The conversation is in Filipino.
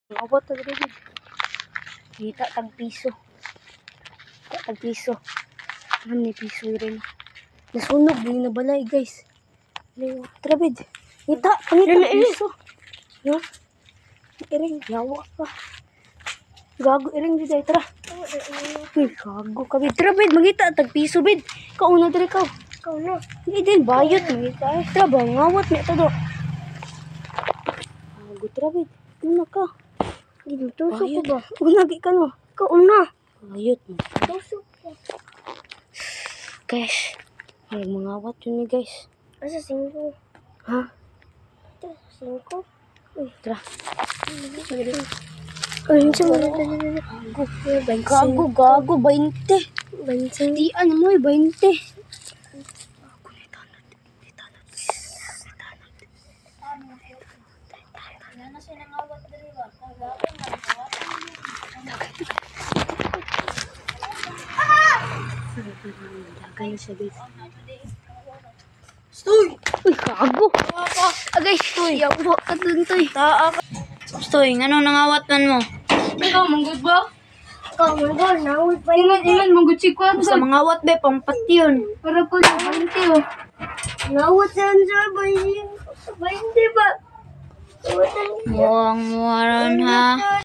Abot na rin. Kita tag piso. Kita tag piso. Ano ni piso rin. Nasunog din na balay guys. Trabid. Kita pangita piso. No? Iring yawa ka. Gago iring di day tara. Gago ka bid. Trabid magita tag piso bid. Kauna diri ka. Kauna. Hindi din bayot magita. Tara ba ngawat ni todo. Gago trabid. Una ka. Tusok ko ba? Unagi ka no. Kauna. Bayot mo. Tusok ko. Guys. Ay, mangawat yun ni guys. Asa 5? Ha? Ito, 5? Uy, tara. Ay, hindi mo na. Gago, 20. 20. Di, ano mo, 20. Ako, nitanod. Ano siya nangawat dali ba? Dagay siya guys. Stoy! Uy, gago! Agay, yawa ka dun toy. Stoy, ano nangawatan mo? Ikaw, manggod ba? Oh my god, nawit pa Ingan, manggod si Kwan. Basta mangawat be, pangpat yun. Para ko na 20 oh. nawit yan sir, 20 ba? Muang muwaran ha.